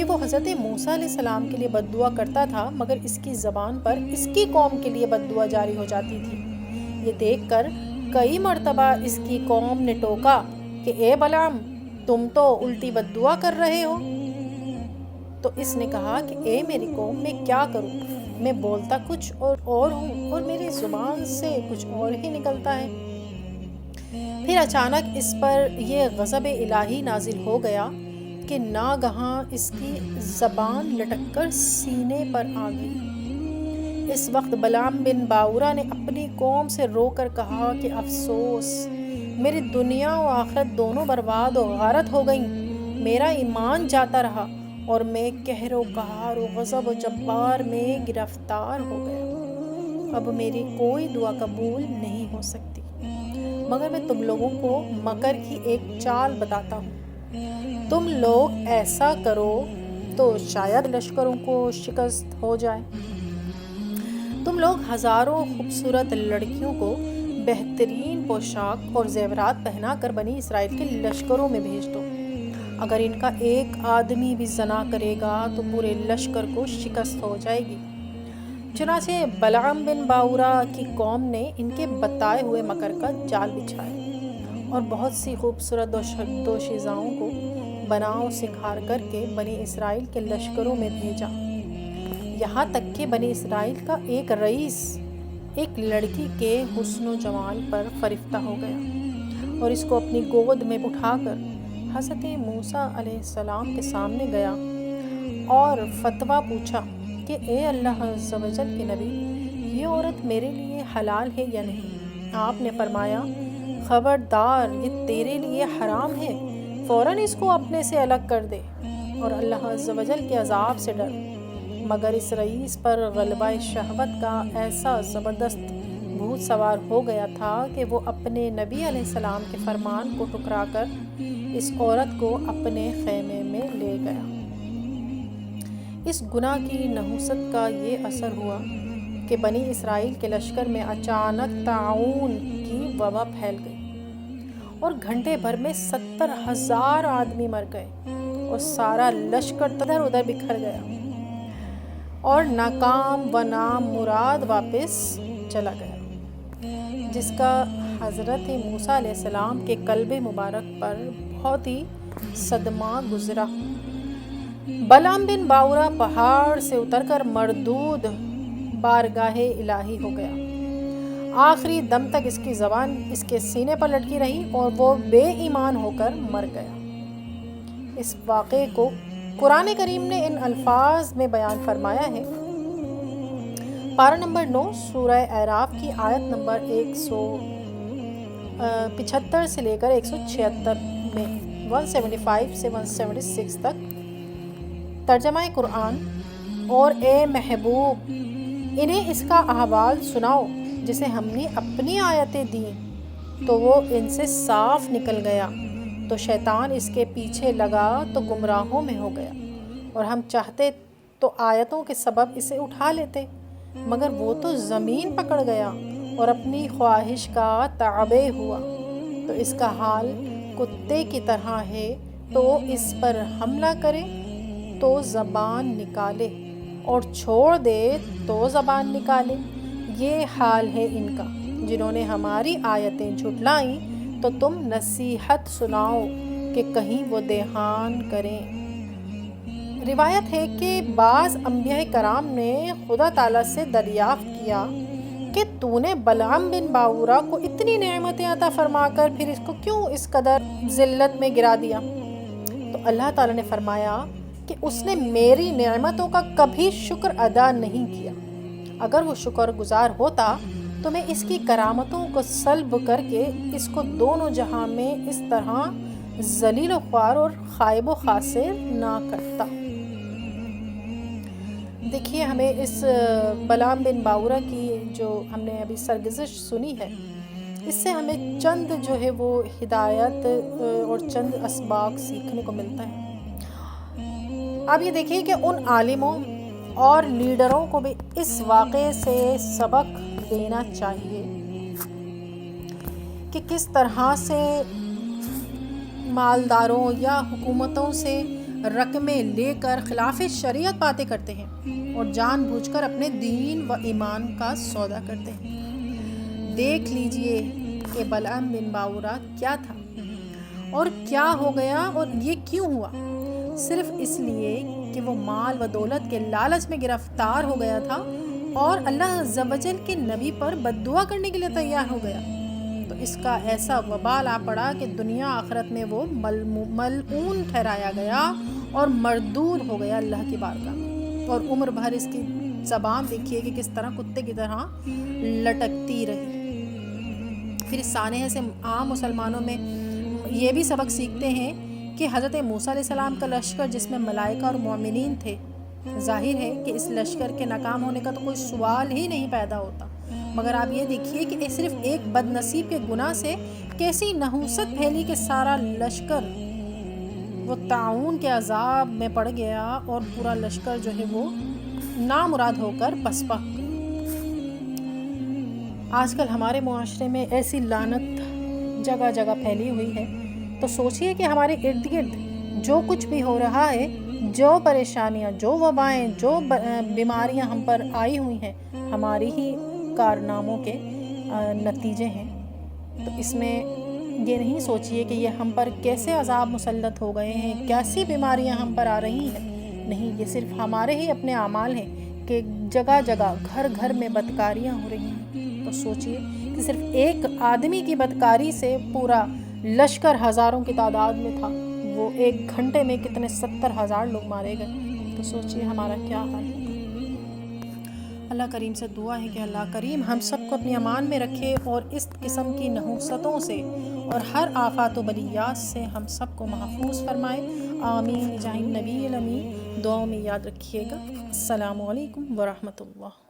کہ وہ حضرت موسیٰ علیہ السلام کے لیے بد دعا کرتا تھا مگر اس کی زبان پر اس کی قوم کے لیے بد دعا جاری ہو جاتی تھی۔ یہ دیکھ کر کئی مرتبہ اس کی قوم نے ٹوکا کہ اے بلعام، تم تو الٹی بد دعا کر رہے ہو۔ تو اس نے کہا کہ اے میری قوم، میں کیا کروں؟ میں بولتا کچھ اور ہوں اور میری زبان سے کچھ اور ہی نکلتا ہے۔ پھر اچانک اس پر یہ غضب الہی نازل ہو گیا کہ ناگہاں اس کی زبان لٹک کر سینے پر آ گئی۔ اس وقت بلعام بن باورا نے اپنی قوم سے رو کر کہا کہ افسوس، میری دنیا و آخرت دونوں برباد و غارت ہو گئیں، میرا ایمان جاتا رہا اور میں قہر و قہار و غضب و جبار میں گرفتار ہو گیا۔ اب میری کوئی دعا قبول نہیں ہو سکتی، مگر میں تم لوگوں کو مکر کی ایک چال بتاتا ہوں۔ تم لوگ ایسا کرو تو شاید لشکروں کو شکست ہو جائے۔ تم لوگ ہزاروں خوبصورت لڑکیوں کو بہترین پوشاک اور زیورات پہنا کر بنی اسرائیل کے لشکروں میں بھیج دو۔ اگر ان کا ایک آدمی بھی زنا کرے گا تو پورے لشکر کو شکست ہو جائے گی۔ چنانچہ بلعام بن باورا کی قوم نے ان کے بتائے ہوئے مکر کا جال بچھایا اور بہت سی خوبصورت دوشیزاؤں کو بناؤ سنگھار کر کے بنی اسرائیل کے لشکروں میں بھیجا، یہاں تک کہ بنی اسرائیل کا ایک رئیس ایک لڑکی کے حسن و جمال پر فرفتہ ہو گیا اور اس کو اپنی گود میں اٹھا کر حضرت موسیٰ علیہ السلام کے سامنے گیا اور فتویٰ پوچھا کہ اے اللہ عز و جل کے نبی، یہ عورت میرے لیے حلال ہے یا نہیں؟ آپ نے فرمایا، خبردار، یہ تیرے لیے حرام ہے، فوراً اس کو اپنے سے الگ کر دے اور اللہ عز و جل کے عذاب سے ڈر۔ مگر اس رئیس پر غلبہ شہوت کا ایسا زبردست بھوت سوار ہو گیا تھا کہ وہ اپنے نبی علیہ السلام کے فرمان کو ٹھکرا کر اس عورت کو اپنے خیمے میں لے گیا۔ اس گناہ کی نحوست کا یہ اثر ہوا کہ بنی اسرائیل کے لشکر میں اچانک طاعون کی وبا پھیل گئی اور گھنٹے بھر میں 70,000 آدمی مر گئے اور سارا لشکر ادھر ادھر بکھر گیا اور ناکام و نام مراد واپس چلا گیا، جس کا حضرت موسیٰ علیہ السلام کے قلب مبارک پر بہت ہی صدمہ گزرا۔ بلعام بن باورا پہاڑ سے اتر کر مردود بارگاہ الہی ہو گیا۔ آخری دم تک اس کی زبان اس کے سینے پر لٹکی رہی اور وہ بے ایمان ہو کر مر گیا۔ اس واقعے کو قرآن کریم نے ان الفاظ میں بیان فرمایا ہے، پارہ نمبر 9 سورہ اعراف کی آیت نمبر 175 سے لے کر 176 میں، 175 سے 176 تک۔ ترجمہ قرآن: اور اے محبوب، انہیں اس کا احوال سناؤ جسے ہم نے اپنی آیتیں دیں تو وہ ان سے صاف نکل گیا، تو شیطان اس کے پیچھے لگا تو گمراہوں میں ہو گیا، اور ہم چاہتے تو آیتوں کے سبب اسے اٹھا لیتے، مگر وہ تو زمین پکڑ گیا اور اپنی خواہش کا تابع ہوا، تو اس کا حال کتے کی طرح ہے، تو اس پر حملہ کرے تو زبان نکالے اور چھوڑ دے تو زبان نکالے۔ یہ حال ہے ان کا، جنہوں نے ہماری آیتیں جھٹلائیں، تو تم نصیحت سناؤ کہ کہیں وہ دیہان کریں۔ روایت ہے کہ بعض انبیاء کرام نے خدا تعالیٰ سے دریافت کیا کہ تو نے بلعام بن باورا کو اتنی نعمتیں عطا فرما کر پھر اس کو کیوں اس قدر ذلت میں گرا دیا؟ تو اللہ تعالیٰ نے فرمایا کہ اس نے میری نعمتوں کا کبھی شکر ادا نہیں کیا، اگر وہ شکر گزار ہوتا تو میں اس کی کرامتوں کو سلب کر کے اس کو دونوں جہاں میں اس طرح ذلیل و خوار اور خائب و خاسر نہ کرتا۔ دیکھیے، ہمیں اس بلعام بن باورا کی جو ہم نے ابھی سرگزشت سنی ہے، اس سے ہمیں چند جو ہے وہ ہدایت اور چند اسباق سیکھنے کو ملتا ہے۔ اب یہ دیکھیے کہ ان عالموں اور لیڈروں کو بھی اس واقعے سے سبق دینا چاہیے کہ کس طرح سے مالداروں یا حکومتوں سے رقمیں لے کر خلاف شریعت باتیں کرتے ہیں اور جان بوجھ کر اپنے دین و ایمان کا سودا کرتے ہیں۔ دیکھ لیجئے کہ بلعام بن باورا کیا تھا اور کیا ہو گیا اور یہ کیوں ہوا؟ صرف اس لیے کہ وہ مال و دولت کے لالچ میں گرفتار ہو گیا تھا اور اللہ عز و جل کے نبی پر بد دعا کرنے کے لیے تیار ہو گیا، تو اس کا ایسا وبال آ پڑا کہ دنیا آخرت میں وہ ملعون ٹھہرایا گیا اور مردود ہو گیا اللہ کی بارگاہ میں، اور عمر بھر اس کی زبان دیکھیے کہ کس طرح کتے کی طرح لٹکتی رہی۔ پھر اس سانحے سے عام مسلمانوں میں یہ بھی سبق سیکھتے ہیں کہ حضرت موسیٰ علیہ السلام کا لشکر جس میں ملائکہ اور مومنین تھے، ظاہر ہے کہ اس لشکر کے ناکام ہونے کا تو کوئی سوال ہی نہیں پیدا ہوتا، مگر آپ یہ دیکھیے کہ صرف ایک بد نصیب کے گناہ سے کیسی نحوست پھیلی کہ سارا لشکر وہ طاعون کے عذاب میں پڑ گیا اور پورا لشکر جو ہے وہ نامراد ہو کر پسپا ہو گیا۔ آج کل ہمارے معاشرے میں ایسی لعنت جگہ جگہ پھیلی ہوئی ہے، تو سوچئے کہ ہمارے ارد گرد جو کچھ بھی ہو رہا ہے، جو پریشانیاں، جو وبائیں، جو بیماریاں ہم پر آئی ہوئی ہیں، ہماری ہی کارناموں کے نتیجے ہیں۔ تو اس میں یہ نہیں سوچئے کہ یہ ہم پر کیسے عذاب مسلط ہو گئے ہیں، کیسی بیماریاں ہم پر آ رہی ہیں، نہیں، یہ صرف ہمارے ہی اپنے اعمال ہیں کہ جگہ جگہ گھر گھر میں بدکاریاں ہو رہی ہیں۔ تو سوچئے کہ صرف ایک آدمی کی بدکاری سے پورا لشکر ہزاروں کی تعداد میں تھا، وہ ایک گھنٹے میں کتنے 70,000 لوگ مارے گئے، تو سوچئے ہمارا کیا حال ہوگا۔ اللہ کریم سے دعا ہے کہ اللہ کریم ہم سب کو اپنی امان میں رکھے اور اس قسم کی نحوستوں سے اور ہر آفات و بلیات سے ہم سب کو محفوظ فرمائے، آمین جاہ نبی الامی۔ دعاؤں میں یاد رکھیے گا۔ السلام علیکم ورحمۃ اللہ۔